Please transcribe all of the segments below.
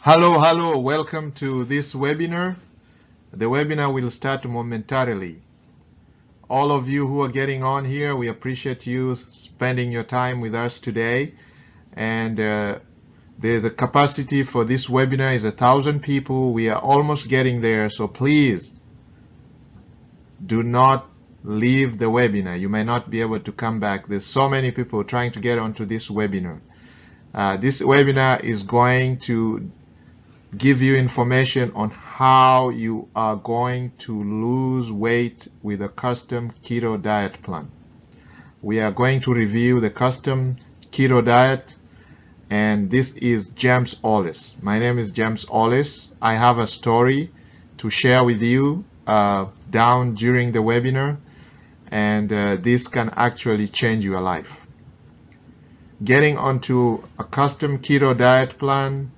Hello, welcome to this webinar. The webinar will start momentarily. All of you who are getting on here, we appreciate you spending your time with us today. And there's a capacity for this webinar is 1,000 people. We are almost getting there, so please do not leave the webinar. You may not be able to come back. There's so many people trying to get onto this webinar. This webinar is going to give you information on how you are going to lose weight with a custom keto diet plan. We are going to review the custom keto diet, and this is James Ollis. My name is James Ollis. I have a story to share with you down during the webinar, and this can actually change your life. Getting onto a custom keto diet plan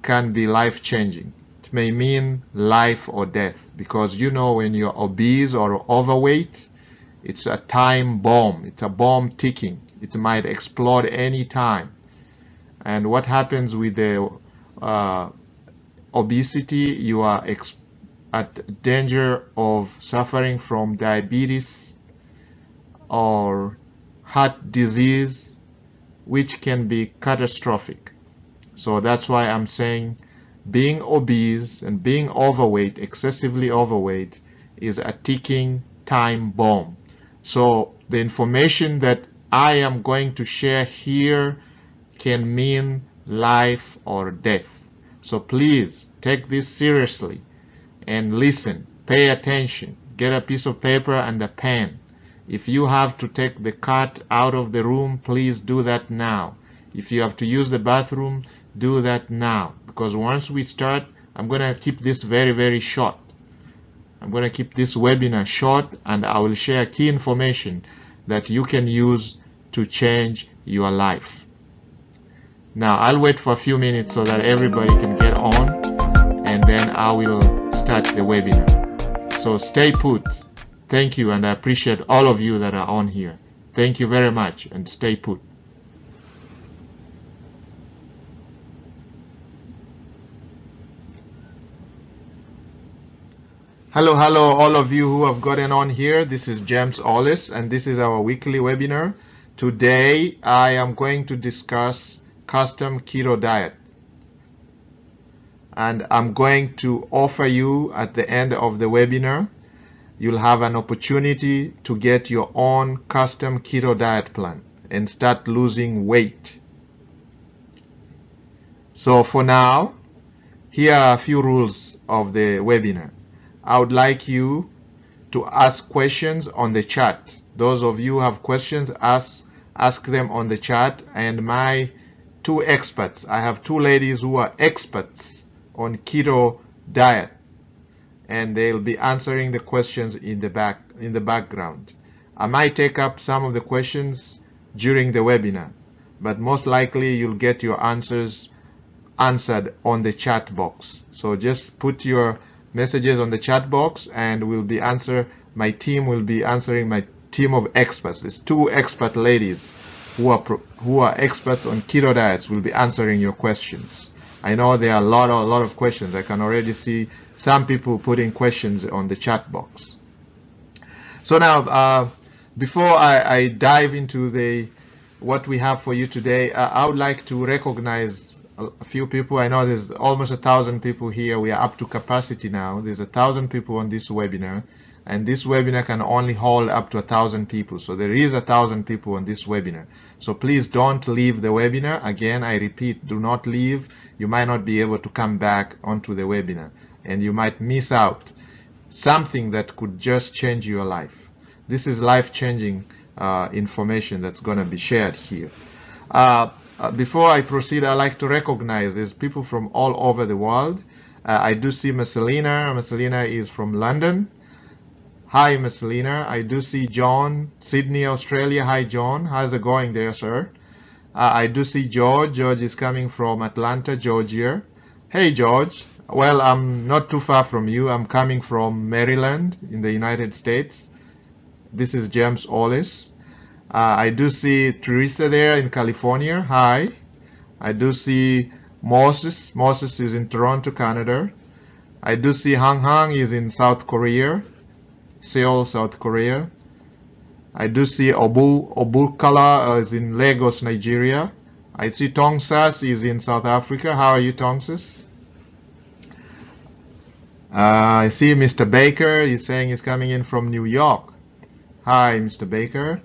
can be life-changing. It may mean life or death, because you know when you're obese or overweight, it's a time bomb. It's a bomb ticking. It might explode any time. And what happens with the obesity, you are at danger of suffering from diabetes or heart disease, which can be catastrophic. So that's why I'm saying being obese and being overweight, excessively overweight, is a ticking time bomb. So the information that I am going to share here can mean life or death. So please take this seriously and listen, pay attention, get a piece of paper and a pen. If you have to take the cat out of the room, please do that now. If you have to use the bathroom, do that now, because once we start, I'm going to keep this very short. I'm going to keep this webinar short, and I will share key information that you can use to change your life. Now, I'll wait for a few minutes so that everybody can get on, and then I will start the webinar. So stay put. Thank you, and I appreciate all of you that are on here. Thank you very much, and stay put. Hello, all of you who have gotten on here. This is James Ollis, and this is our weekly webinar. Today, I am going to discuss custom keto diet. And I'm going to offer you at the end of the webinar, you'll have an opportunity to get your own custom keto diet plan and start losing weight. So for now, here are a few rules of the webinar. I would like you to ask questions on the chat. Those of you who have questions, ask them on the chat. And my two experts, I have two ladies who are experts on keto diet, and they'll be answering the questions in the background. I might take up some of the questions during the webinar, but most likely you'll get your answers answered on the chat box. So just put your messages on the chat box, and my team will be answering. My team of experts, there's two expert ladies who are experts on keto diets, will be answering your questions. I know there are a lot of questions. I can already see some people putting questions on the chat box. So now, before I dive into what we have for you today, I would like to recognize a few people. I know there's almost 1,000 people here. We are up to capacity now. There's 1,000 people on this webinar, and this webinar can only hold up to 1,000 people. So there is 1,000 people on this webinar. So please don't leave the webinar. Again, I repeat, do not leave. You might not be able to come back onto the webinar, and you might miss out something that could just change your life. This is life-changing information that's going to be shared here. Before I proceed, I'd like to recognize there's people from all over the world. I do see Messalina. Messalina is from London. Hi, Messalina. I do see John, Sydney, Australia. Hi, John. How's it going there, sir? I do see George. George is coming from Atlanta, Georgia. Hey, George. Well, I'm not too far from you. I'm coming from Maryland in the United States. This is James Ollis. I do see Teresa there in California. Hi. I do see Moses is in Toronto, Canada. I do see Hang is in South Korea, Seoul, South Korea. I do see Obukala is in Lagos, Nigeria. I see Tongsas is in South Africa. How are you, Tongsas? I see Mr. Baker. He's saying he's coming in from New York. Hi, Mr. Baker.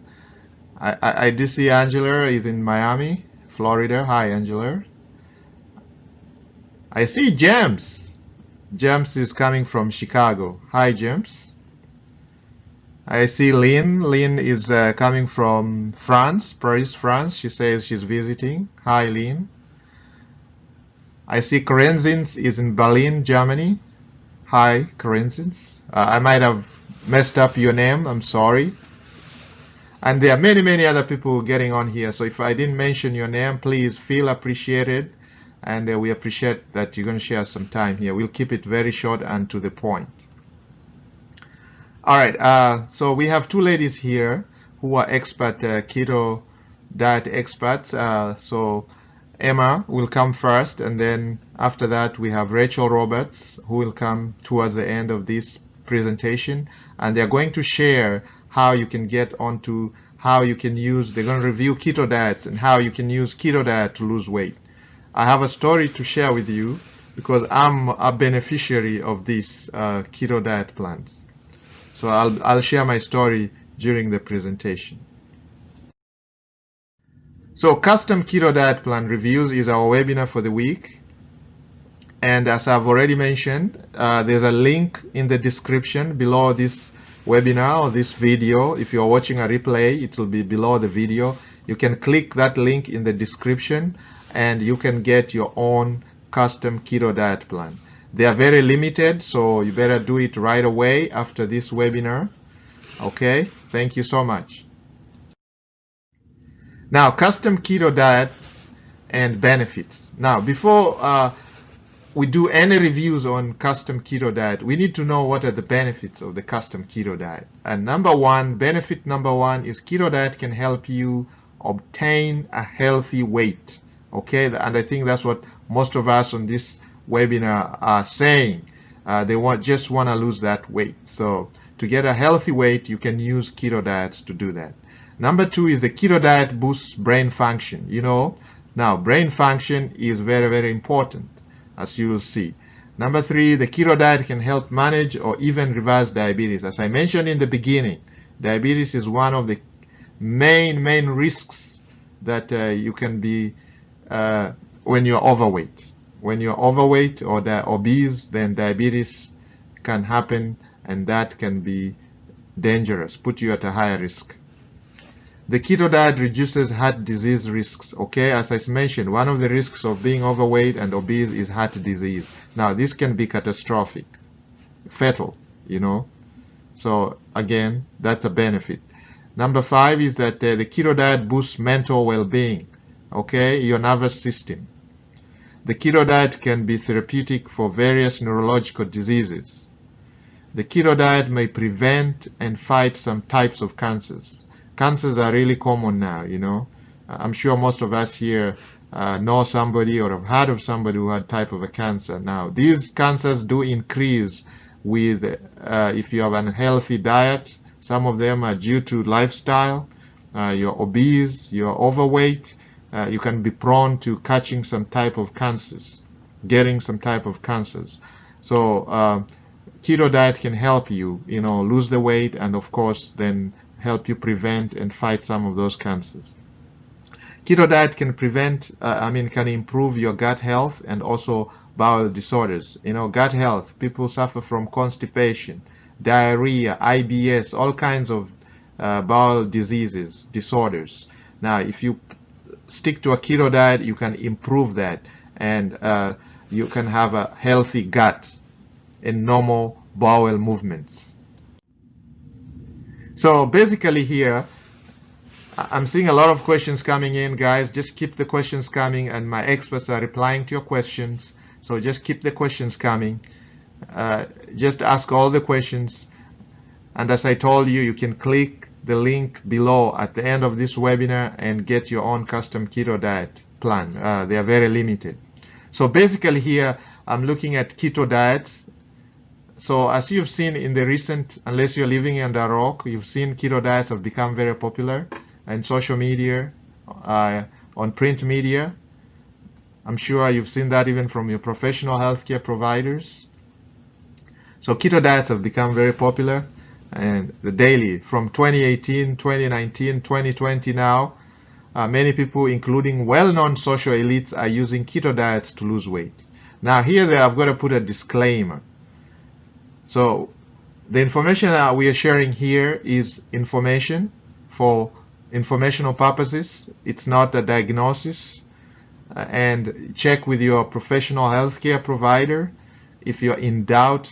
I do see Angela is in Miami, Florida. Hi, Angela. I see James. James is coming from Chicago. Hi, James. I see Lynn. Lynn is coming from France, Paris, France. She says she's visiting. Hi, Lynn. I see Karenzins is in Berlin, Germany. Hi, Karenzins. I might have messed up your name. I'm sorry. And there are many, many other people getting on here. So if I didn't mention your name, please feel appreciated. And we appreciate that you're going to share some time here. We'll keep it very short and to the point. All right. So we have two ladies here who are expert keto diet experts. So Emma will come first, and then after that we have Rachel Roberts, who will come towards the end of this presentation, and they're going to share how you can get onto how you can use, they're going to review keto diets and how you can use keto diet to lose weight. I have a story to share with you because I'm a beneficiary of these keto diet plans. So I'll share my story during the presentation. So Custom Keto Diet Plan Reviews is our webinar for the week. And as I've already mentioned, there's a link in the description below this webinar or this video. If you're watching a replay, it will be below the video. You can click that link in the description and you can get your own custom keto diet plan. They are very limited, so you better do it right away after this webinar. Okay, thank you so much. Now, custom keto diet and benefits. Now, before we do any reviews on custom keto diet, we need to know what are the benefits of the custom keto diet. And benefit number one is keto diet can help you obtain a healthy weight. Okay, and I think that's what most of us on this webinar are saying. They just want to lose that weight. So to get a healthy weight, you can use keto diets to do that. Number two is the keto diet boosts brain function. You know, now brain function is very, very important, as you will see. Number three, the keto diet can help manage or even reverse diabetes. As I mentioned in the beginning, diabetes is one of the main risks that you can be when you're overweight. When you're overweight or obese, then diabetes can happen, and that can be dangerous, put you at a higher risk. The keto diet reduces heart disease risks. Okay, as I mentioned, one of the risks of being overweight and obese is heart disease. Now, this can be catastrophic, fatal, you know. So, again, that's a benefit. Number five is that the keto diet boosts mental well-being, okay, your nervous system. The keto diet can be therapeutic for various neurological diseases. The keto diet may prevent and fight some types of cancers. Cancers are really common now, you know. I'm sure most of us here know somebody or have heard of somebody who had type of a cancer. Now, these cancers do increase with if you have an unhealthy diet. Some of them are due to lifestyle. You're obese, you're overweight. You can be prone to catching some type of cancers, getting some type of cancers. So keto diet can help you, you know, lose the weight and, of course, then help you prevent and fight some of those cancers. Keto diet can can improve your gut health and also bowel disorders. You know, gut health, people suffer from constipation, diarrhea, IBS, all kinds of bowel diseases, disorders. Now, if you stick to a keto diet, you can improve that, and you can have a healthy gut and normal bowel movements. So basically here, I'm seeing a lot of questions coming in, guys. Just keep the questions coming, and my experts are replying to your questions. So just keep the questions coming. Just ask all the questions. And as I told you, you can click the link below at the end of this webinar and get your own custom keto diet plan. They are very limited. So basically here, I'm looking at keto diets. So as you've seen in the recent, unless you're living under a rock, you've seen keto diets have become very popular in social media, on print media. I'm sure you've seen that even from your professional healthcare providers. So keto diets have become very popular, and the daily from 2018, 2019, 2020 now, many people, including well-known social elites, are using keto diets to lose weight. Now here I've got to put a disclaimer. So the information we are sharing here is information for informational purposes. It's not a diagnosis. And check with your professional healthcare provider. If you're in doubt,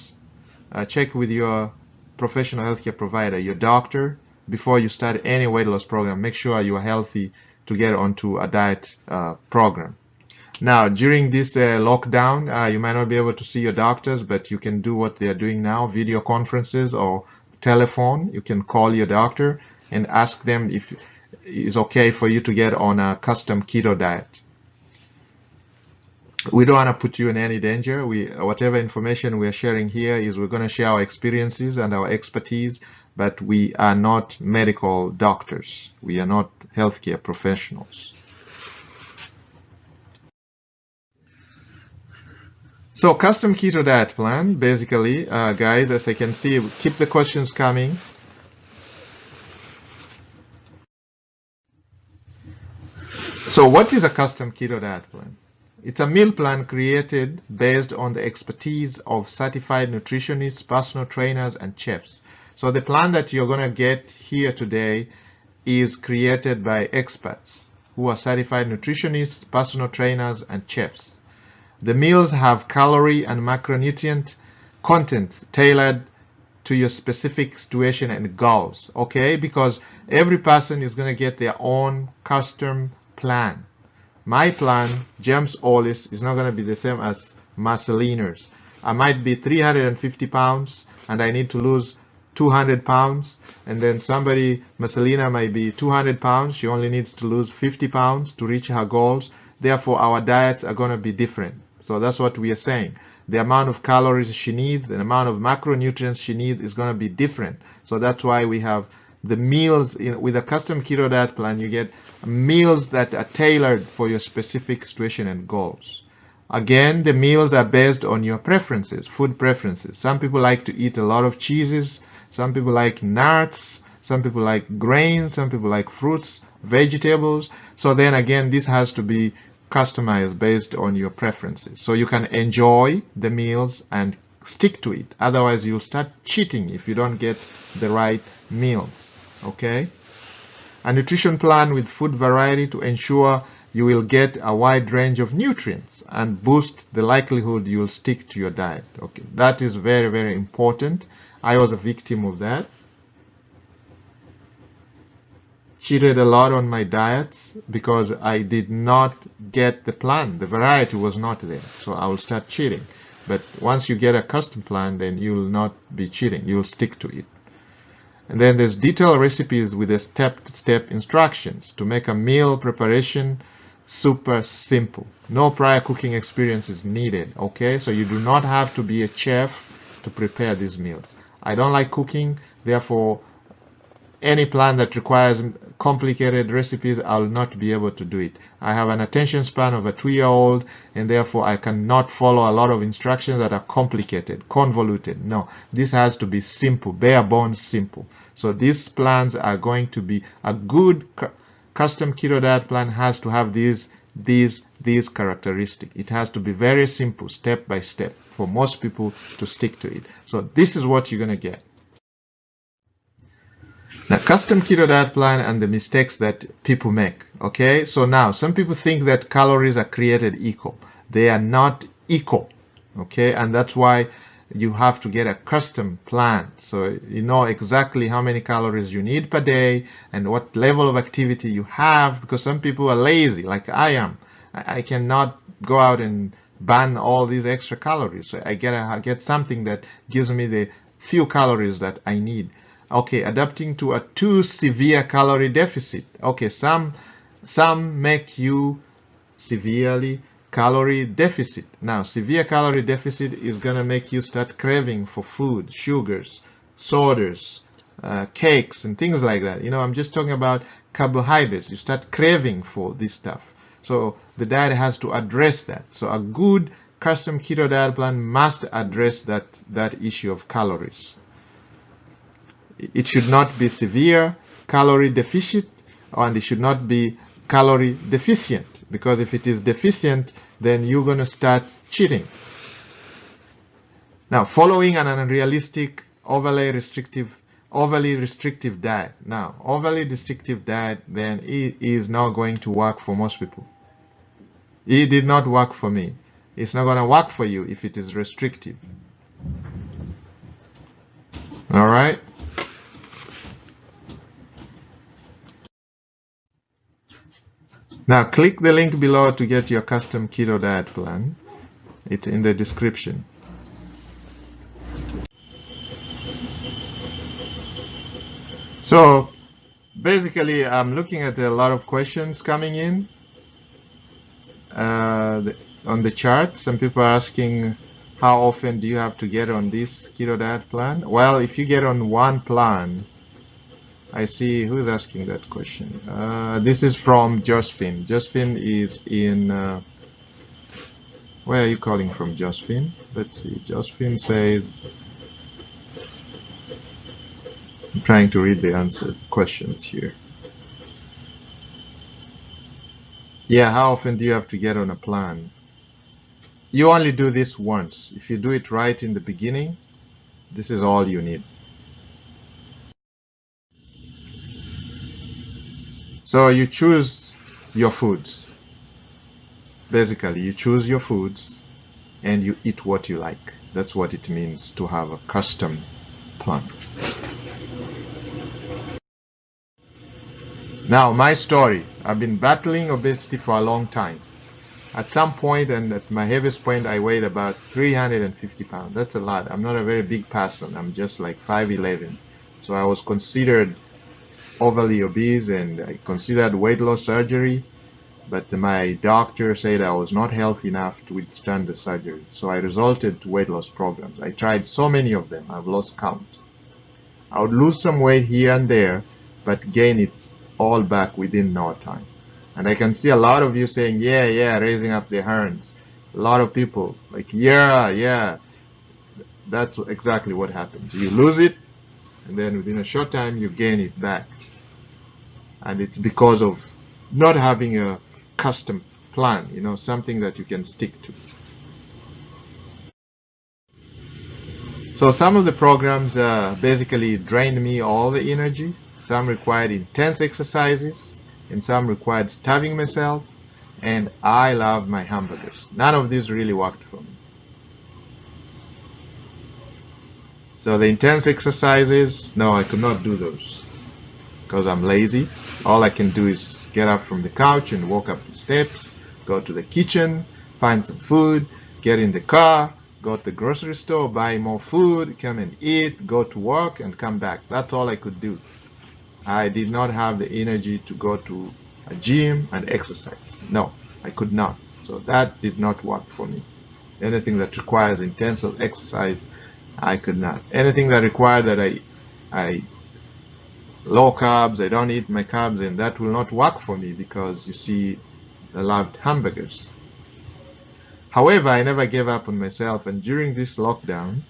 check with your professional healthcare provider, your doctor, before you start any weight loss program. Make sure you are healthy to get onto a diet program. Now, during this lockdown, you might not be able to see your doctors, but you can do what they are doing now, video conferences or telephone. You can call your doctor and ask them if it's okay for you to get on a custom keto diet. We don't want to put you in any danger. Whatever information we are sharing here is we're going to share our experiences and our expertise, but we are not medical doctors. We are not healthcare professionals. So custom keto diet plan, basically, guys, as I can see, keep the questions coming. So what is a custom keto diet plan? It's a meal plan created based on the expertise of certified nutritionists, personal trainers, and chefs. So the plan that you're going to get here today is created by experts who are certified nutritionists, personal trainers, and chefs. The meals have calorie and macronutrient content tailored to your specific situation and goals, okay? Because every person is going to get their own custom plan. My plan, James Ollis, is not going to be the same as Marcelina's. I might be 350 pounds and I need to lose 200 pounds, and then somebody, Marcelina, might be 200 pounds. She only needs to lose 50 pounds to reach her goals. Therefore, our diets are going to be different. So that's what we are saying. The amount of calories she needs, the amount of macronutrients she needs is going to be different. So that's why we have the meals with a custom keto diet plan. You get meals that are tailored for your specific situation and goals. Again, the meals are based on your preferences, food preferences. Some people like to eat a lot of cheeses. Some people like nuts. Some people like grains. Some people like fruits, vegetables. So then again, this has to be customized based on your preferences. So you can enjoy the meals and stick to it. Otherwise, you'll start cheating if you don't get the right meals. Okay? A nutrition plan with food variety to ensure you will get a wide range of nutrients and boost the likelihood you will stick to your diet. Okay, that is very, very important. I was a victim of that. Cheated a lot on my diets because I did not get the plan. The variety was not there, so I will start cheating. But once you get a custom plan, then you will not be cheating. You will stick to it. And then there's detailed recipes with the step-to-step instructions to make a meal preparation super simple. No prior cooking experience is needed, okay? So you do not have to be a chef to prepare these meals. I don't like cooking, therefore any plan that requires complicated recipes, I'll not be able to do it. I have an attention span of a 2-year-old, and therefore I cannot follow a lot of instructions that are complicated, convoluted. No, this has to be simple, bare bones simple. So these plans are going to be a good custom keto diet plan has to have these characteristics. It has to be very simple, step by step, for most people to stick to it. So this is what you're going to get. Now, custom keto diet plan and the mistakes that people make. Okay, so now some people think that calories are created equal. They are not equal. Okay, and that's why you have to get a custom plan. So you know exactly how many calories you need per day and what level of activity you have, because some people are lazy, like I am. I cannot go out and burn all these extra calories. So I get something that gives me the few calories that I need. Okay, adapting to a too severe calorie deficit. Okay, some make you severely calorie deficit. Now, severe calorie deficit is going to make you start craving for food, sugars, sodas, cakes, and things like that. I'm just talking about carbohydrates. You start craving for this stuff. So the diet has to address that. So a good custom keto diet plan must address that issue of calories. It should not be severe calorie deficit, and it should not be calorie deficient, because if it is deficient, then you're going to start cheating. Now, following an unrealistic, overly restrictive diet. Now, overly restrictive diet, then it is not going to work for most people. It did not work for me. It's not going to work for you if it is restrictive. All right? Now, click the link below to get your custom keto diet plan. It's in the description. So, basically, I'm looking at a lot of questions coming in on the chart. Some people are asking, how often do you have to get on this keto diet plan? Well, if you get on one plan, I see who's asking that question. This is from Josephine. Josephine is in, where are you calling from, Josephine? Let's see. Josephine says, I'm trying to read the answers, questions here. Yeah, how often do you have to get on a plan? You only do this once. If you do it right in the beginning, this is all you need. So you choose your foods. Basically, you choose your foods and you eat what you like. That's what it means to have a custom plan. Now, my story. I've been battling obesity for a long time. At some point, and at my heaviest point, I weighed about 350 pounds. That's a lot. I'm not a very big person. I'm just like 5'11". So I was considered overly obese, and I considered weight loss surgery, but my doctor said I was not healthy enough to withstand the surgery. So I resorted to weight loss programs. I tried so many of them, I've lost count. I would lose some weight here and there, but gain it all back within no time. And I can see a lot of you saying, yeah, raising up their hands. A lot of people like, yeah. That's exactly what happens. You lose it, and then within a short time you gain it back. And it's because of not having a custom plan, something that you can stick to. So some of the programs basically drained me all the energy. Some required intense exercises, and some required starving myself, and I love my hamburgers. None of these really worked for me. So the intense exercises, no, I could not do those because I'm lazy. All I can do is get up from the couch and walk up the steps, go to the kitchen, find some food, get in the car, go to the grocery store, buy more food, come and eat, go to work, and come back. That's all I could do. I did not have the energy to go to a gym and exercise. No, I could not. So that did not work for me. Anything that requires intensive exercise, I could not. Anything that required that I low carbs, I don't eat my carbs, and that will not work for me because, you see, I loved hamburgers. However, I never gave up on myself, and during this lockdown,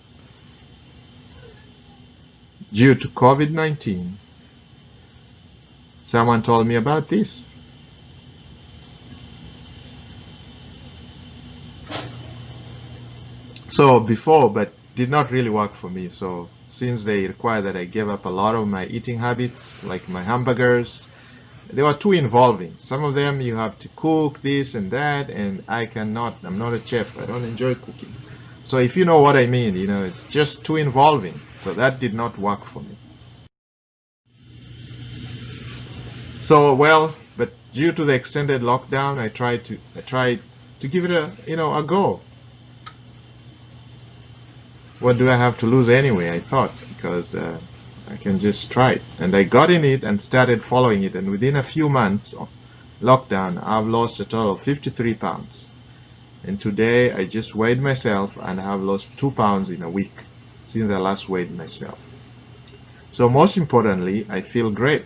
due to COVID-19, someone told me about this. So before, but did not really work for me. So since they require that I gave up a lot of my eating habits, like my hamburgers, they were too involving. Some of them you have to cook this and that, and I cannot. I'm not a chef. I don't enjoy cooking. So if you know what I mean, it's just too involving. So that did not work for me. So, well, but due to the extended lockdown, I tried to give it a go. What do I have to lose anyway? I thought, because I can just try it. And I got in it and started following it. And within a few months of lockdown, I've lost a total of 53 pounds. And today I just weighed myself and I have lost 2 pounds in a week since I last weighed myself. So most importantly, I feel great.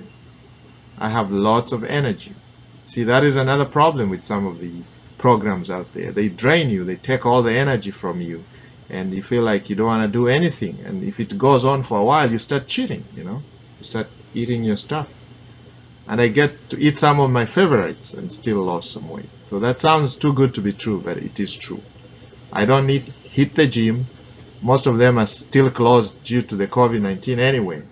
I have lots of energy. See, that is another problem with some of the programs out there. They drain you, they take all the energy from you, and you feel like you don't want to do anything. And if it goes on for a while, you start cheating, you start eating your stuff. And I get to eat some of my favorites and still lost some weight. So that sounds too good to be true, but it is true. I don't need to hit the gym. Most of them are still closed due to the COVID-19 anyway.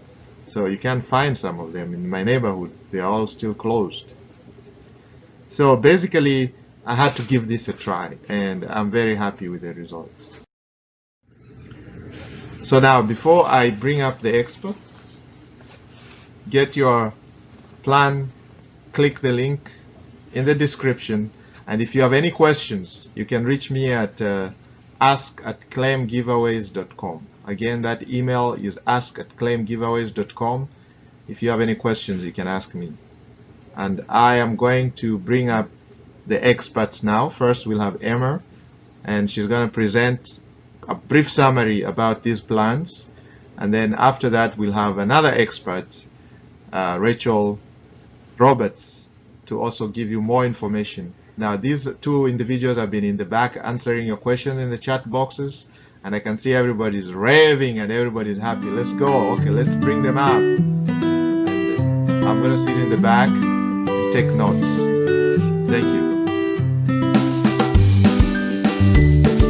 So you can't find some of them in my neighborhood. They're all still closed. So basically, I had to give this a try, and I'm very happy with the results. So now, before I bring up the experts, get your plan, click the link in the description, and if you have any questions, you can reach me at ask@claimgiveaways.com. Again, that email is ask@claimgiveaways.com. If you have any questions, you can ask me. And I am going to bring up the experts now. First, we'll have Emma, and she's going to present a brief summary about these plans. And then after that, we'll have another expert, Rachel Roberts, to also give you more information. Now, these two individuals have been in the back answering your questions in the chat boxes, and I can see everybody's raving and everybody's happy. Let's go. Okay, let's bring them up. And I'm going to sit in the back and take notes. Thank you.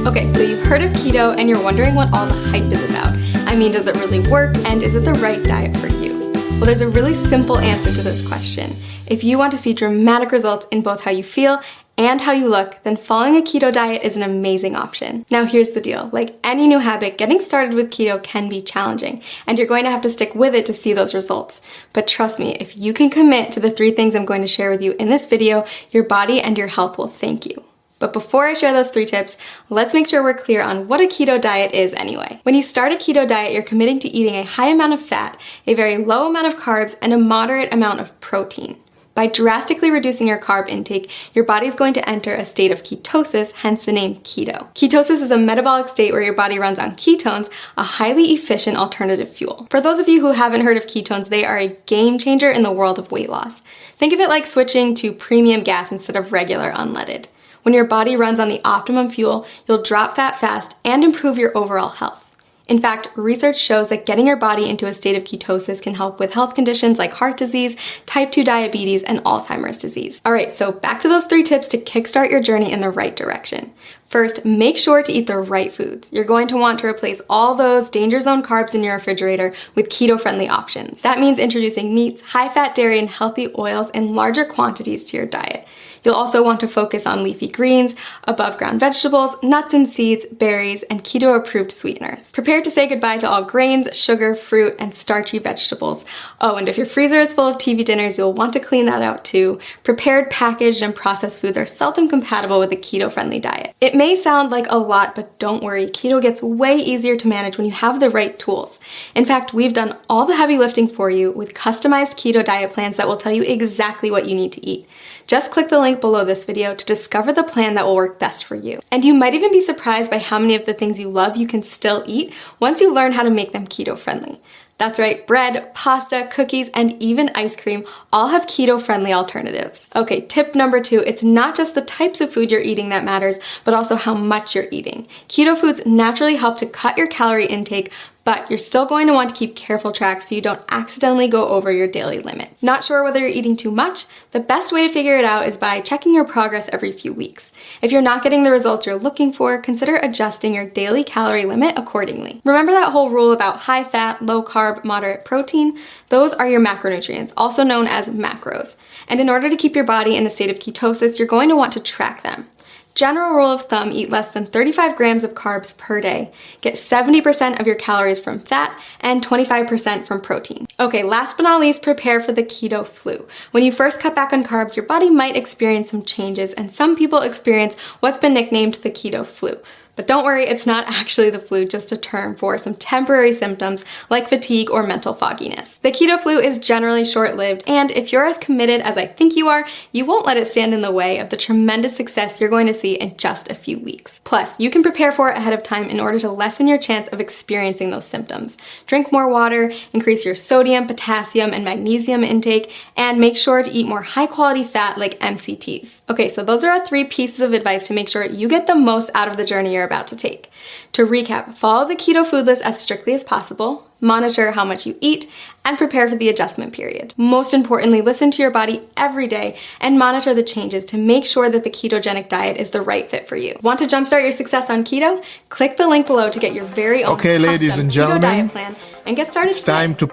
Okay, so you've heard of keto and you're wondering what all the hype is about. I mean, does it really work, and is it the right diet for you? Well, there's a really simple answer to this question. If you want to see dramatic results in both how you feel and how you look, then following a keto diet is an amazing option. Now here's the deal. Like any new habit, getting started with keto can be challenging, and you're going to have to stick with it to see those results. But trust me, if you can commit to the 3 things I'm going to share with you in this video, your body and your health will thank you. But before I share those 3 tips, let's make sure we're clear on what a keto diet is anyway. When you start a keto diet, you're committing to eating a high amount of fat, a very low amount of carbs, and a moderate amount of protein. By drastically reducing your carb intake, your body's going to enter a state of ketosis, hence the name keto. Ketosis is a metabolic state where your body runs on ketones, a highly efficient alternative fuel. For those of you who haven't heard of ketones, they are a game changer in the world of weight loss. Think of it like switching to premium gas instead of regular unleaded. When your body runs on the optimum fuel, you'll drop fat fast and improve your overall health. In fact, research shows that getting your body into a state of ketosis can help with health conditions like heart disease, type 2 diabetes, and Alzheimer's disease. All right, so back to those 3 tips to kickstart your journey in the right direction. First, make sure to eat the right foods. You're going to want to replace all those danger zone carbs in your refrigerator with keto-friendly options. That means introducing meats, high-fat dairy, and healthy oils in larger quantities to your diet. You'll also want to focus on leafy greens, above-ground vegetables, nuts and seeds, berries, and keto-approved sweeteners. Prepare to say goodbye to all grains, sugar, fruit, and starchy vegetables. Oh, and if your freezer is full of TV dinners, you'll want to clean that out too. Prepared, packaged, and processed foods are seldom compatible with a keto-friendly diet. It may sound like a lot, but don't worry, keto gets way easier to manage when you have the right tools. In fact, we've done all the heavy lifting for you with customized keto diet plans that will tell you exactly what you need to eat. Just click the link below this video to discover the plan that will work best for you. And you might even be surprised by how many of the things you love you can still eat once you learn how to make them keto-friendly. That's right, bread, pasta, cookies, and even ice cream all have keto-friendly alternatives. Okay, tip number 2, it's not just the types of food you're eating that matters, but also how much you're eating. Keto foods naturally help to cut your calorie intake, but you're still going to want to keep careful track so you don't accidentally go over your daily limit. Not sure whether you're eating too much? The best way to figure it out is by checking your progress every few weeks. If you're not getting the results you're looking for, consider adjusting your daily calorie limit accordingly. Remember that whole rule about high fat, low carb, moderate protein? Those are your macronutrients, also known as macros. And in order to keep your body in a state of ketosis, you're going to want to track them. General rule of thumb, eat less than 35 grams of carbs per day. Get 70% of your calories from fat and 25% from protein. Okay, last but not least, prepare for the keto flu. When you first cut back on carbs, your body might experience some changes, and some people experience what's been nicknamed the keto flu. But don't worry, it's not actually the flu, just a term for some temporary symptoms like fatigue or mental fogginess. The keto flu is generally short-lived, and if you're as committed as I think you are, you won't let it stand in the way of the tremendous success you're going to see in just a few weeks. Plus, you can prepare for it ahead of time in order to lessen your chance of experiencing those symptoms. Drink more water, increase your sodium, potassium, and magnesium intake, and make sure to eat more high-quality fat like MCTs. Okay, so those are our 3 pieces of advice to make sure you get the most out of the journey you're about to take. To recap, follow the keto food list as strictly as possible, monitor how much you eat, and prepare for the adjustment period. Most importantly, listen to your body every day and monitor the changes to make sure that the ketogenic diet is the right fit for you. Want to jumpstart your success on keto? Click the link below to get your very own ladies and keto gentlemen, diet plan and get started it's time to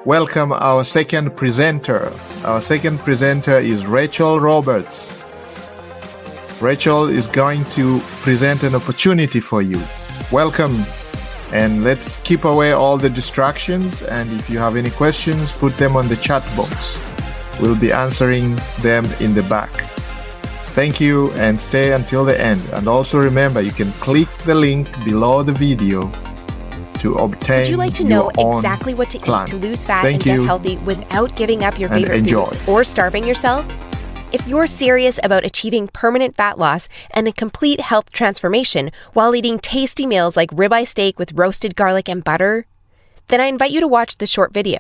welcome our second presenter. Our second presenter is Rachel Roberts. Rachel is going to present an opportunity for you. Welcome, and let's keep away all the distractions, and if you have any questions, put them on the chat box. We'll be answering them in the back. Thank you, and stay until the end. And also remember, you can click the link below the video to obtain. Would you like to know exactly what to eat to lose fat and get healthy without giving up your favorite foods or starving yourself? If you're serious about achieving permanent fat loss and a complete health transformation while eating tasty meals like ribeye steak with roasted garlic and butter, then I invite you to watch this short video.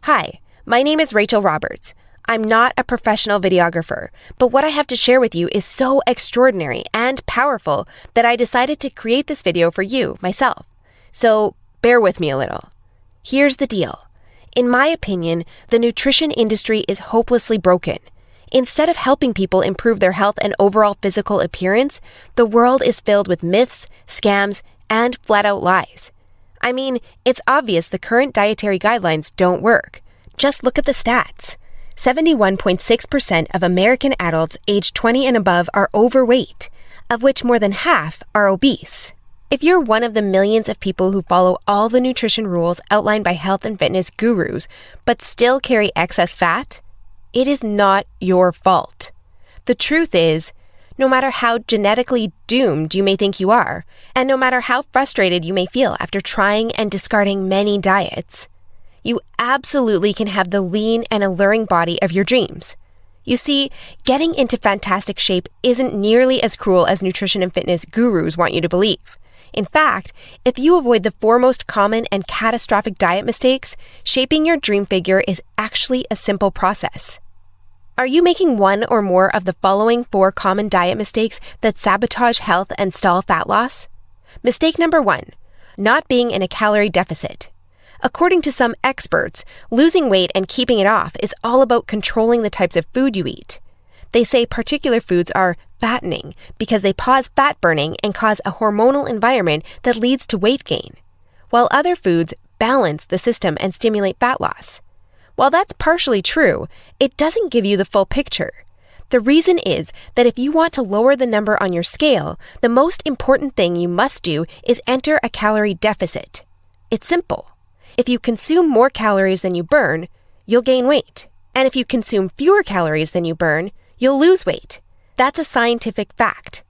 Hi, my name is Rachel Roberts. I'm not a professional videographer, but what I have to share with you is so extraordinary and powerful that I decided to create this video for you, myself. So bear with me a little. Here's the deal. In my opinion, the nutrition industry is hopelessly broken. Instead of helping people improve their health and overall physical appearance, the world is filled with myths, scams, and flat-out lies. I mean, it's obvious the current dietary guidelines don't work. Just look at the stats. 71.6% of American adults aged 20 and above are overweight, of which more than half are obese. If you're one of the millions of people who follow all the nutrition rules outlined by health and fitness gurus, but still carry excess fat, it is not your fault. The truth is, no matter how genetically doomed you may think you are, and no matter how frustrated you may feel after trying and discarding many diets, you absolutely can have the lean and alluring body of your dreams. You see, getting into fantastic shape isn't nearly as cruel as nutrition and fitness gurus want you to believe. In fact, if you avoid the 4 most common and catastrophic diet mistakes, shaping your dream figure is actually a simple process. Are you making one or more of the following 4 common diet mistakes that sabotage health and stall fat loss? Mistake number 1, not being in a calorie deficit. According to some experts, losing weight and keeping it off is all about controlling the types of food you eat. They say particular foods are fattening because they pause fat burning and cause a hormonal environment that leads to weight gain, while other foods balance the system and stimulate fat loss. While that's partially true, it doesn't give you the full picture. The reason is that if you want to lower the number on your scale, the most important thing you must do is enter a calorie deficit. It's simple. If you consume more calories than you burn, you'll gain weight. And if you consume fewer calories than you burn, you'll lose weight. That's a scientific fact.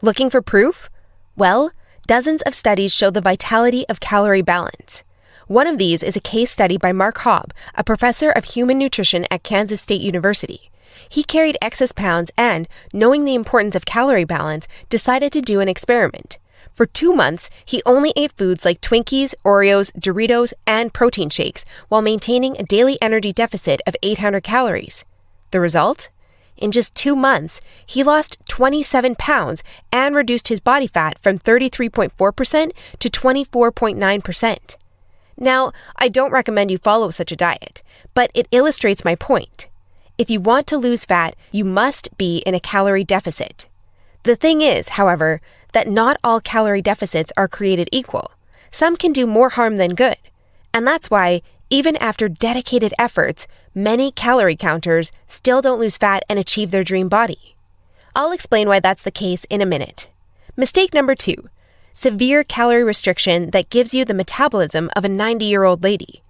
Looking for proof? Well, dozens of studies show the vitality of calorie balance. One of these is a case study by Mark Hobb, a professor of human nutrition at Kansas State University. He carried excess pounds and, knowing the importance of calorie balance, decided to do an experiment. For 2 months, he only ate foods like Twinkies, Oreos, Doritos, and protein shakes while maintaining a daily energy deficit of 800 calories. The result? In just 2 months, he lost 27 pounds and reduced his body fat from 33.4% to 24.9%. Now, I don't recommend you follow such a diet, but it illustrates my point. If you want to lose fat, you must be in a calorie deficit. The thing is, however, that not all calorie deficits are created equal. Some can do more harm than good. And that's why, even after dedicated efforts, many calorie counters still don't lose fat and achieve their dream body. I'll explain why that's the case in a minute. Mistake number 2. Severe calorie restriction that gives you the metabolism of a 90-year-old lady.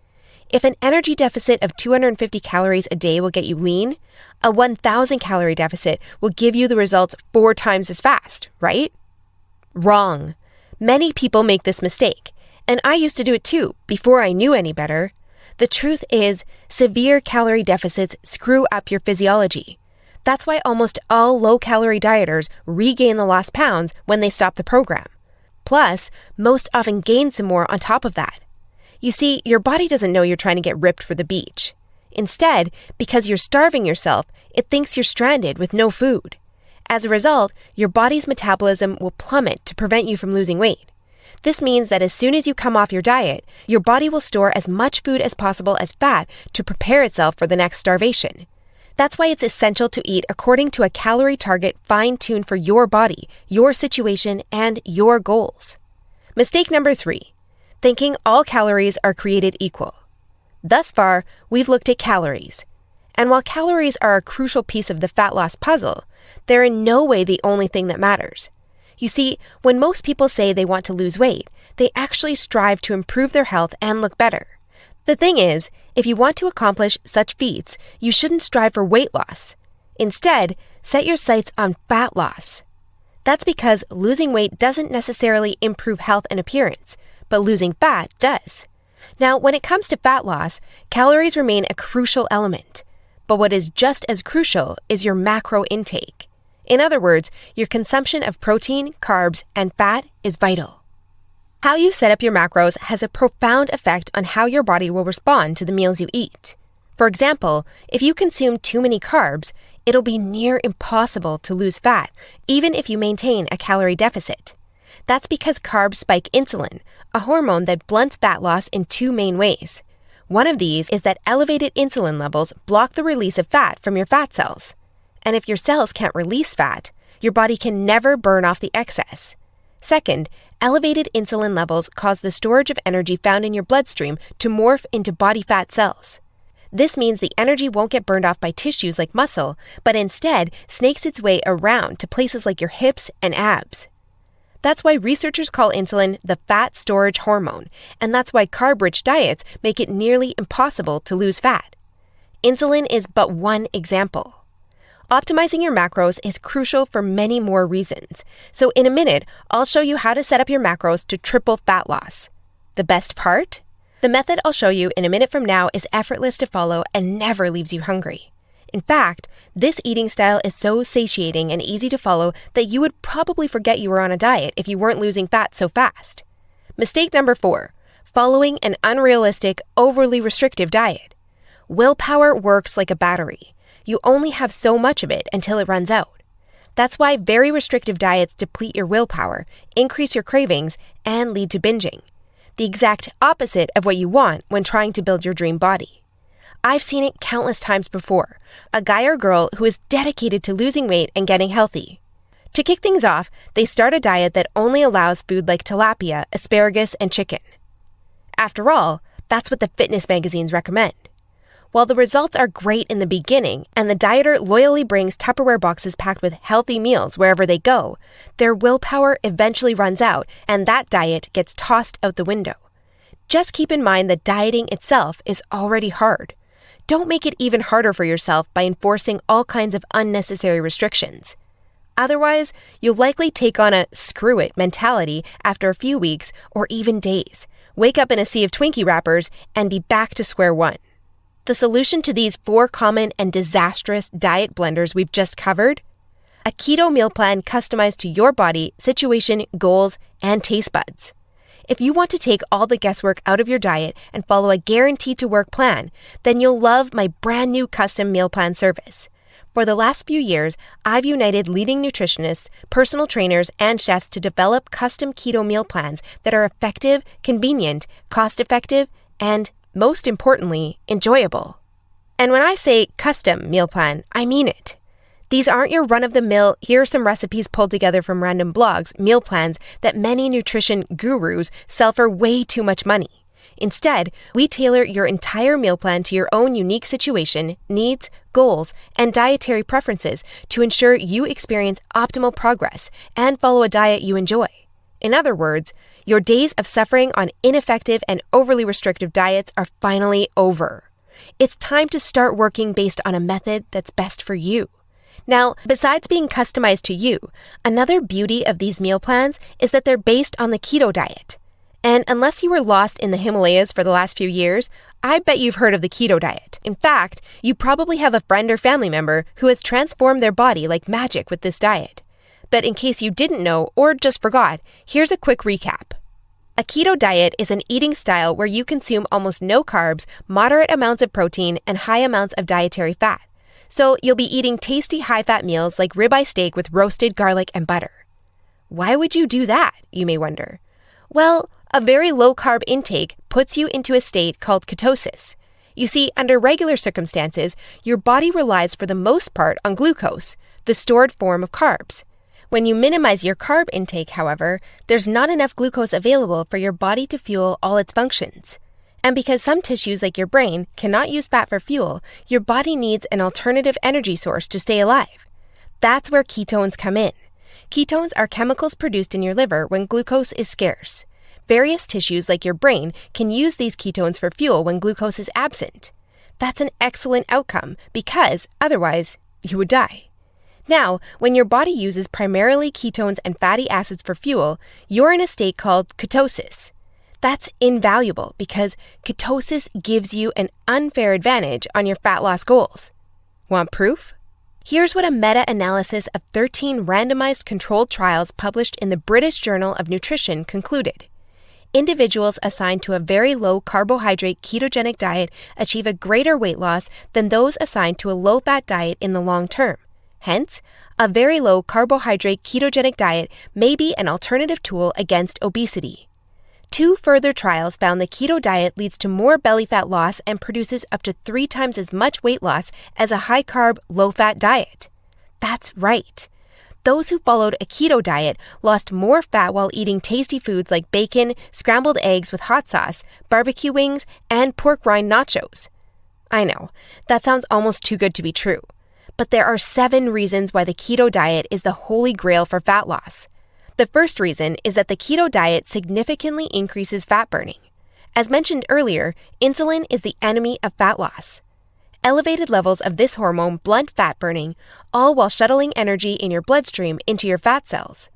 If an energy deficit of 250 calories a day will get you lean, a 1,000 calorie deficit will give you the results 4 times as fast, right? Wrong. Many people make this mistake, and I used to do it too before I knew any better. The truth is, severe calorie deficits screw up your physiology. That's why almost all low-calorie dieters regain the lost pounds when they stop the program. Plus, most often gain some more on top of that. You see, your body doesn't know you're trying to get ripped for the beach. Instead, because you're starving yourself, it thinks you're stranded with no food. As a result, your body's metabolism will plummet to prevent you from losing weight. This means that as soon as you come off your diet, your body will store as much food as possible as fat to prepare itself for the next starvation. That's why it's essential to eat according to a calorie target fine-tuned for your body, your situation, and your goals. Mistake number 3, thinking all calories are created equal. Thus far, we've looked at calories. And while calories are a crucial piece of the fat loss puzzle, they're in no way the only thing that matters. You see, when most people say they want to lose weight, they actually strive to improve their health and look better. The thing is, if you want to accomplish such feats, you shouldn't strive for weight loss. Instead, set your sights on fat loss. That's because losing weight doesn't necessarily improve health and appearance, but losing fat does. Now, when it comes to fat loss, calories remain a crucial element. But what is just as crucial is your macro intake. In other words, your consumption of protein, carbs, and fat is vital. How you set up your macros has a profound effect on how your body will respond to the meals you eat. For example, if you consume too many carbs, it'll be near impossible to lose fat, even if you maintain a calorie deficit. That's because carbs spike insulin, a hormone that blunts fat loss in 2 main ways. One of these is that elevated insulin levels block the release of fat from your fat cells. And if your cells can't release fat, your body can never burn off the excess. Second, elevated insulin levels cause the storage of energy found in your bloodstream to morph into body fat cells. This means the energy won't get burned off by tissues like muscle, but instead snakes its way around to places like your hips and abs. That's why researchers call insulin the fat storage hormone, and that's why carb-rich diets make it nearly impossible to lose fat. Insulin is but one example. Optimizing your macros is crucial for many more reasons. So in a minute, I'll show you how to set up your macros to triple fat loss. The best part? The method I'll show you in a minute from now is effortless to follow and never leaves you hungry. In fact, this eating style is so satiating and easy to follow that you would probably forget you were on a diet if you weren't losing fat so fast. Mistake number 4, following an unrealistic, overly restrictive diet. Willpower works like a battery. You only have so much of it until it runs out. That's why very restrictive diets deplete your willpower, increase your cravings, and lead to binging. The exact opposite of what you want when trying to build your dream body. I've seen it countless times before. A guy or girl who is dedicated to losing weight and getting healthy. To kick things off, they start a diet that only allows food like tilapia, asparagus, and chicken. After all, that's what the fitness magazines recommend. While the results are great in the beginning, and the dieter loyally brings Tupperware boxes packed with healthy meals wherever they go, their willpower eventually runs out, and that diet gets tossed out the window. Just keep in mind that dieting itself is already hard. Don't make it even harder for yourself by enforcing all kinds of unnecessary restrictions. Otherwise, you'll likely take on a screw it mentality after a few weeks or even days, wake up in a sea of Twinkie wrappers, and be back to square one. The solution to these 4 common and disastrous diet blunders we've just covered? A keto meal plan customized to your body, situation, goals, and taste buds. If you want to take all the guesswork out of your diet and follow a guaranteed-to-work plan, then you'll love my brand new custom meal plan service. For the last few years, I've united leading nutritionists, personal trainers, and chefs to develop custom keto meal plans that are effective, convenient, cost-effective, and, most importantly, enjoyable. And when I say custom meal plan, I mean it. These aren't your run-of-the-mill, here are some recipes pulled together from random blogs, meal plans that many nutrition gurus sell for way too much money. Instead, we tailor your entire meal plan to your own unique situation, needs, goals, and dietary preferences to ensure you experience optimal progress and follow a diet you enjoy. In other words, your days of suffering on ineffective and overly restrictive diets are finally over. It's time to start working based on a method that's best for you. Now, besides being customized to you, another beauty of these meal plans is that they're based on the keto diet. And unless you were lost in the Himalayas for the last few years, I bet you've heard of the keto diet. In fact, you probably have a friend or family member who has transformed their body like magic with this diet. But in case you didn't know or just forgot, here's a quick recap. A keto diet is an eating style where you consume almost no carbs, moderate amounts of protein, and high amounts of dietary fat. So you'll be eating tasty high-fat meals like ribeye steak with roasted garlic and butter. Why would you do that, you may wonder? Well, a very low-carb intake puts you into a state called ketosis. You see, under regular circumstances, your body relies for the most part on glucose, the stored form of carbs. When you minimize your carb intake, however, there's not enough glucose available for your body to fuel all its functions. And because some tissues like your brain cannot use fat for fuel, your body needs an alternative energy source to stay alive. That's where ketones come in. Ketones are chemicals produced in your liver when glucose is scarce. Various tissues like your brain can use these ketones for fuel when glucose is absent. That's an excellent outcome because otherwise you would die. Now, when your body uses primarily ketones and fatty acids for fuel, you're in a state called ketosis. That's invaluable because ketosis gives you an unfair advantage on your fat loss goals. Want proof? Here's what a meta-analysis of 13 randomized controlled trials published in the British Journal of Nutrition concluded. Individuals assigned to a very low carbohydrate ketogenic diet achieve a greater weight loss than those assigned to a low-fat diet in the long term. Hence, a very low carbohydrate ketogenic diet may be an alternative tool against obesity. 2 further trials found the keto diet leads to more belly fat loss and produces up to 3 times as much weight loss as a high-carb, low-fat diet. That's right. Those who followed a keto diet lost more fat while eating tasty foods like bacon, scrambled eggs with hot sauce, barbecue wings, and pork rind nachos. I know, that sounds almost too good to be true. But there are 7 reasons why the keto diet is the holy grail for fat loss. The first reason is that the keto diet significantly increases fat burning. As mentioned earlier, insulin is the enemy of fat loss. Elevated levels of this hormone blunt fat burning, all while shuttling energy in your bloodstream into your fat cells.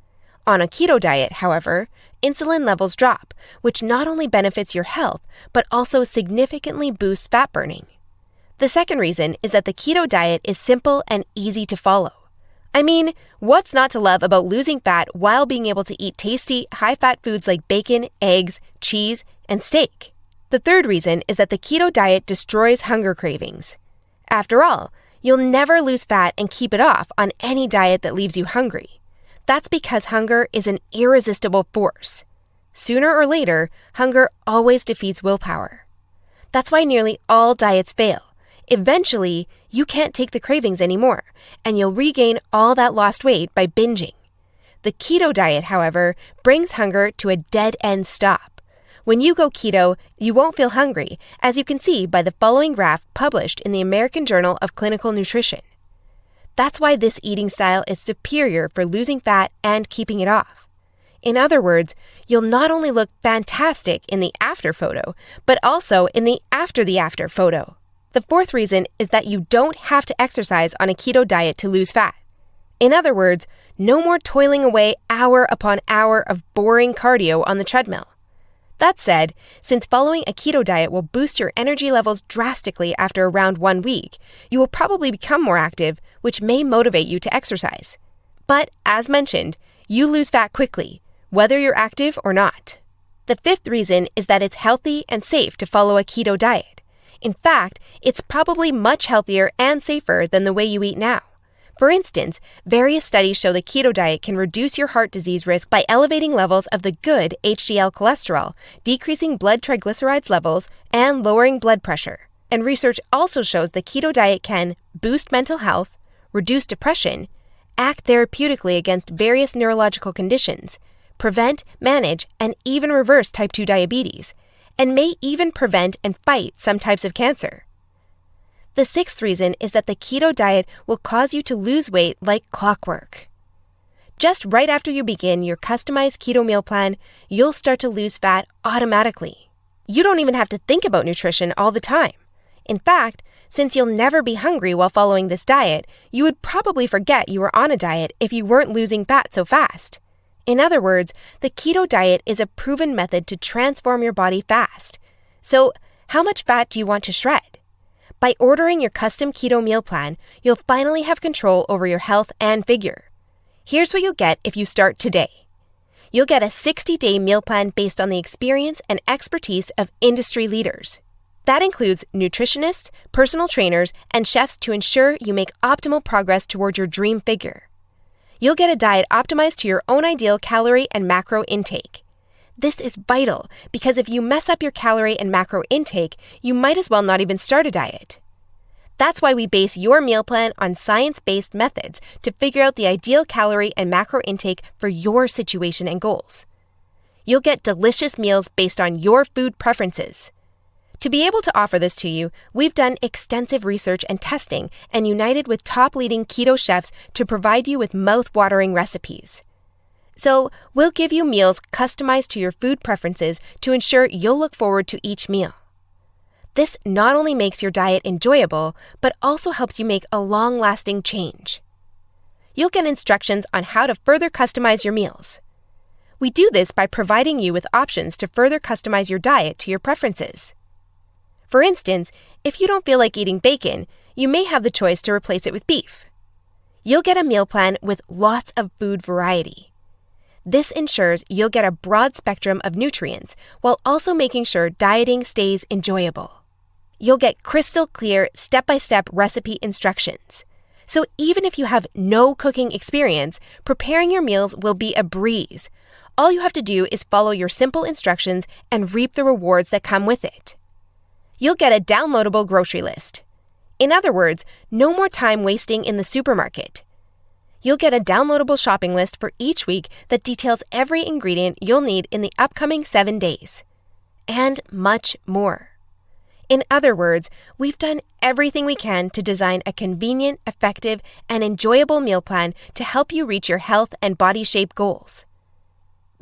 On a keto diet, however, insulin levels drop, which not only benefits your health, but also significantly boosts fat burning. The second reason is that the keto diet is simple and easy to follow. I mean, what's not to love about losing fat while being able to eat tasty, high-fat foods like bacon, eggs, cheese, and steak? The third reason is that the keto diet destroys hunger cravings. After all, you'll never lose fat and keep it off on any diet that leaves you hungry. That's because hunger is an irresistible force. Sooner or later, hunger always defeats willpower. That's why nearly all diets fail. Eventually, you can't take the cravings anymore, and you'll regain all that lost weight by binging. The keto diet, however, brings hunger to a dead-end stop. When you go keto, you won't feel hungry, as you can see by the following graph published in the American Journal of Clinical Nutrition. That's why this eating style is superior for losing fat and keeping it off. In other words, you'll not only look fantastic in the after photo, but also in the after photo. The fourth reason is that you don't have to exercise on a keto diet to lose fat. In other words, no more toiling away hour upon hour of boring cardio on the treadmill. That said, since following a keto diet will boost your energy levels drastically after around 1 week, you will probably become more active, which may motivate you to exercise. But, as mentioned, you lose fat quickly, whether you're active or not. The fifth reason is that it's healthy and safe to follow a keto diet. In fact, it's probably much healthier and safer than the way you eat now. For instance, various studies show the keto diet can reduce your heart disease risk by elevating levels of the good HDL cholesterol, decreasing blood triglycerides levels, and lowering blood pressure. And research also shows the keto diet can boost mental health, reduce depression, act therapeutically against various neurological conditions, prevent, manage, and even reverse type 2 diabetes, and may even prevent and fight some types of cancer. The sixth reason is that the keto diet will cause you to lose weight like clockwork. Just right after you begin your customized keto meal plan, you'll start to lose fat automatically. You don't even have to think about nutrition all the time. In fact, Since you'll never be hungry while following this diet, you would probably forget you were on a diet if you weren't losing fat so fast. In other words, the keto diet is a proven method to transform your body fast. So, how much fat do you want to shred? By ordering your custom keto meal plan, you'll finally have control over your health and figure. Here's what you'll get if you start today. You'll get a 60-day meal plan based on the experience and expertise of industry leaders. That includes nutritionists, personal trainers, and chefs to ensure you make optimal progress toward your dream figure. You'll get a diet optimized to your own ideal calorie and macro intake. This is vital because if you mess up your calorie and macro intake, you might as well not even start a diet. That's why we base your meal plan on science-based methods to figure out the ideal calorie and macro intake for your situation and goals. You'll get delicious meals based on your food preferences. To be able to offer this to you, we've done extensive research and testing and united with top leading keto chefs to provide you with mouth-watering recipes. So, we'll give you meals customized to your food preferences to ensure you'll look forward to each meal. This not only makes your diet enjoyable, but also helps you make a long-lasting change. You'll get instructions on how to further customize your meals. We do this by providing you with options to further customize your diet to your preferences. For instance, if you don't feel like eating bacon, you may have the choice to replace it with beef. You'll get a meal plan with lots of food variety. This ensures you'll get a broad spectrum of nutrients while also making sure dieting stays enjoyable. You'll get crystal clear step-by-step recipe instructions. So even if you have no cooking experience, preparing your meals will be a breeze. All you have to do is follow your simple instructions and reap the rewards that come with it. You'll get a downloadable grocery list. In other words, no more time wasting in the supermarket. You'll get a downloadable shopping list for each week that details every ingredient you'll need in the upcoming 7 days. And much more. In other words, we've done everything we can to design a convenient, effective, and enjoyable meal plan to help you reach your health and body shape goals.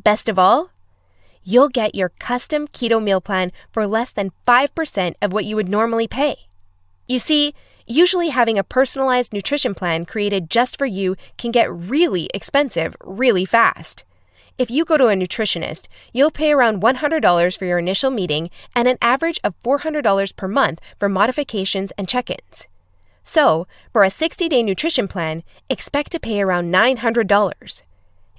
Best of all, you'll get your custom keto meal plan for less than 5% of what you would normally pay. You see, usually having a personalized nutrition plan created just for you can get really expensive really fast. If you go to a nutritionist, you'll pay around $100 for your initial meeting and an average of $400 per month for modifications and check-ins. So, for a 60-day nutrition plan, expect to pay around $900.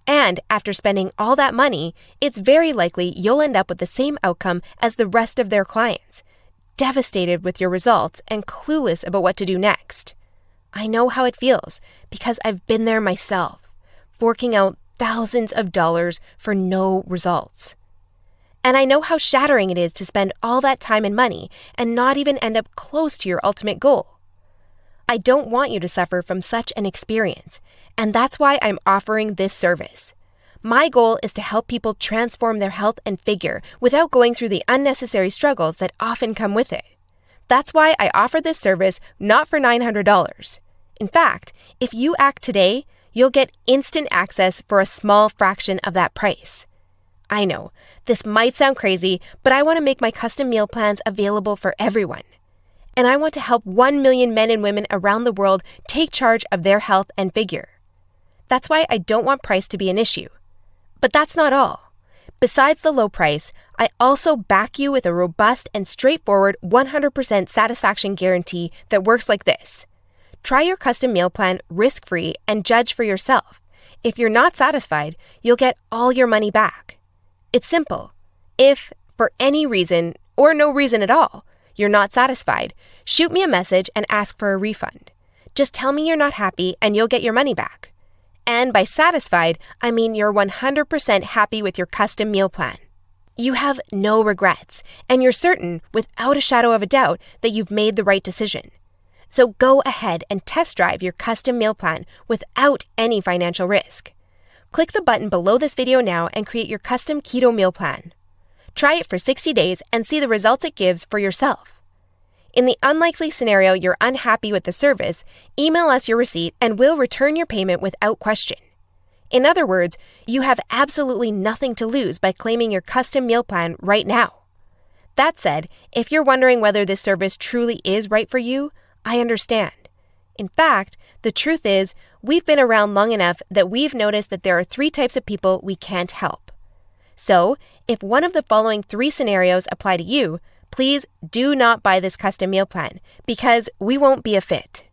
And after spending all that money, it's very likely you'll end up with the same outcome as the rest of their clients, devastated with your results and clueless about what to do next. I know how it feels because I've been there myself, forking out thousands of dollars for no results. And I know how shattering it is to spend all that time and money and not even end up close to your ultimate goal. I don't want you to suffer from such an experience, and that's why I'm offering this service. My goal is to help people transform their health and figure without going through the unnecessary struggles that often come with it. That's why I offer this service not for $900. In fact, if you act today, you'll get instant access for a small fraction of that price. I know, this might sound crazy, but I want to make my custom meal plans available for everyone. And I want to help 1 million men and women around the world take charge of their health and figure. That's why I don't want price to be an issue. But that's not all. Besides the low price, I also back you with a robust and straightforward 100% satisfaction guarantee that works like this. Try your custom meal plan risk-free and judge for yourself. If you're not satisfied, you'll get all your money back. It's simple. If, for any reason, or no reason at all, you're not satisfied, shoot me a message and ask for a refund. Just tell me you're not happy and you'll get your money back. And by satisfied, I mean you're 100% happy with your custom meal plan. You have no regrets, and you're certain, without a shadow of a doubt, that you've made the right decision. So go ahead and test drive your custom meal plan without any financial risk. Click the button below this video now and create your custom keto meal plan. Try it for 60 days and see the results it gives for yourself. In the unlikely scenario you're unhappy with the service, email us your receipt and we'll return your payment without question. In other words, you have absolutely nothing to lose by claiming your custom meal plan right now. That said, if you're wondering whether this service truly is right for you, I understand. In fact, the truth is, we've been around long enough that we've noticed that there are 3 types of people we can't help. So, if one of the following 3 scenarios apply to you, please do not buy this custom meal plan, because we won't be a fit.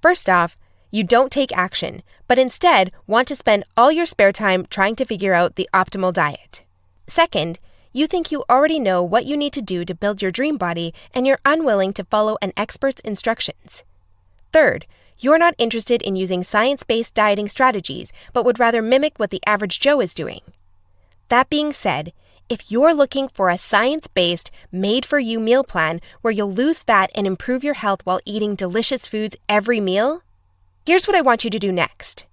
First off, you don't take action, but instead want to spend all your spare time trying to figure out the optimal diet. Second, you think you already know what you need to do to build your dream body and you're unwilling to follow an expert's instructions. Third, you're not interested in using science-based dieting strategies, but would rather mimic what the average Joe is doing. That being said, if you're looking for a science-based, made-for-you meal plan where you'll lose fat and improve your health while eating delicious foods every meal, here's what I want you to do next.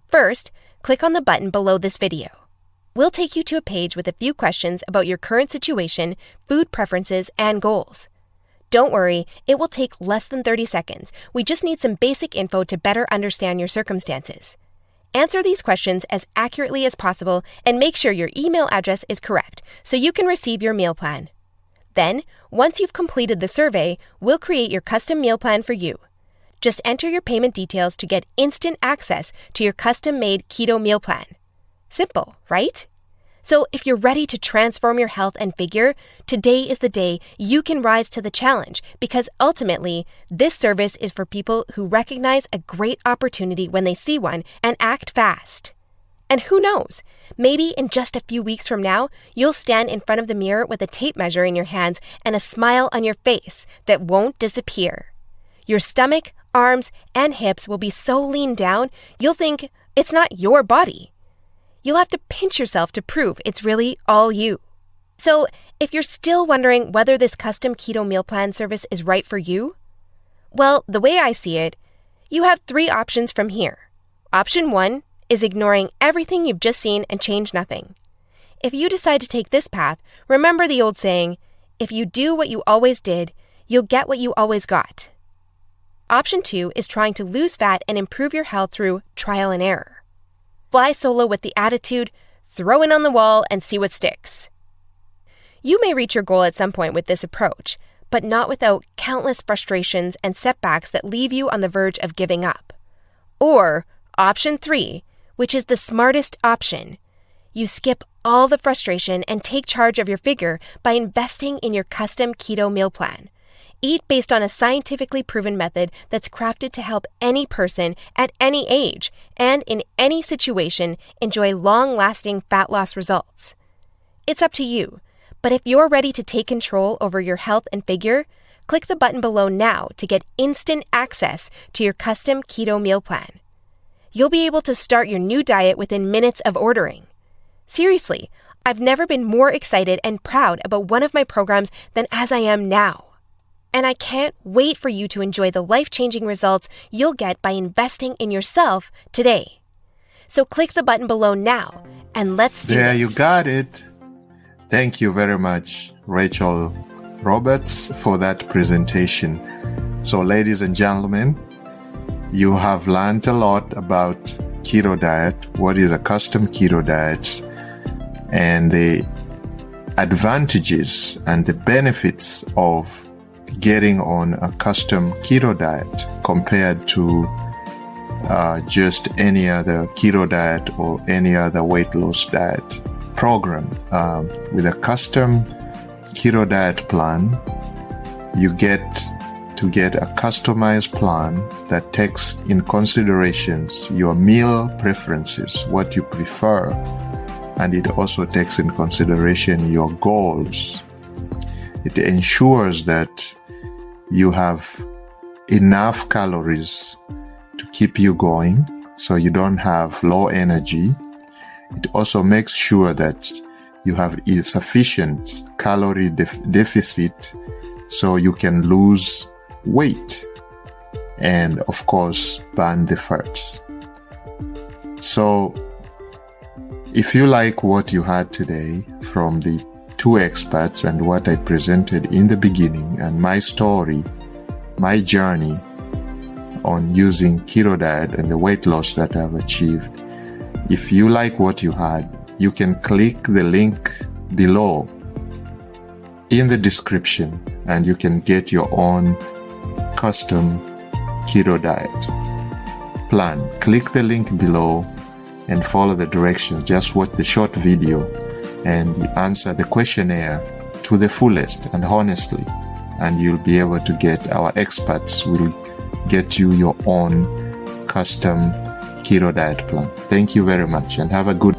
First, click on the button below this video. We'll take you to a page with a few questions about your current situation, food preferences, and goals. Don't worry, it will take less than 30 seconds. We just need some basic info to better understand your circumstances. Answer these questions as accurately as possible and make sure your email address is correct so you can receive your meal plan. Then, once you've completed the survey, we'll create your custom meal plan for you. Just enter your payment details to get instant access to your custom-made keto meal plan. Simple, right? So if you're ready to transform your health and figure, today is the day you can rise to the challenge, because ultimately, this service is for people who recognize a great opportunity when they see one and act fast. And who knows, maybe in just a few weeks from now, you'll stand in front of the mirror with a tape measure in your hands and a smile on your face that won't disappear. Your stomach, arms, and hips will be so lean down, you'll think it's not your body. You'll have to pinch yourself to prove it's really all you. So, if you're still wondering whether this custom keto meal plan service is right for you, well, the way I see it, you have 3 options from here. Option 1 is ignoring everything you've just seen and change nothing. If you decide to take this path, remember the old saying, if you do what you always did, you'll get what you always got. Option 2 is trying to lose fat and improve your health through trial and error. Fly solo with the attitude, throw in on the wall and see what sticks. You may reach your goal at some point with this approach, but not without countless frustrations and setbacks that leave you on the verge of giving up. Or option 3, which is the smartest option. You skip all the frustration and take charge of your figure by investing in your custom keto meal plan. Eat based on a scientifically proven method that's crafted to help any person at any age and in any situation enjoy long-lasting fat loss results. It's up to you, but if you're ready to take control over your health and figure, click the button below now to get instant access to your custom keto meal plan. You'll be able to start your new diet within minutes of ordering. Seriously, I've never been more excited and proud about one of my programs than as I am now. And I can't wait for you to enjoy the life-changing results you'll get by investing in yourself today. So click the button below now, and let's do this. There, you got it. Thank you very much, Rachel Roberts, for that presentation. So, ladies and gentlemen, you have learned a lot about keto diet, what is a custom keto diet, and the advantages and the benefits of getting on a custom keto diet compared to just any other keto diet or any other weight loss diet program. With a custom keto diet plan, you get to get a customized plan that takes in considerations your meal preferences, what you prefer, and it also takes in consideration your goals. It ensures that you have enough calories to keep you going, so you don't have low energy. It also makes sure that you have a sufficient calorie deficit so you can lose weight and, of course, burn the fats. So, if you like what you heard today from the 2 experts and what I presented in the beginning and my story, my journey on using keto diet and the weight loss that I've achieved, if you like what you heard, you can click the link below in the description, and you can get your own custom keto diet plan. Click the link below and follow the directions. Just watch the short video and answer the questionnaire to the fullest and honestly, and you'll be able to get, our experts will get you your own custom keto diet plan. Thank you very much and have a good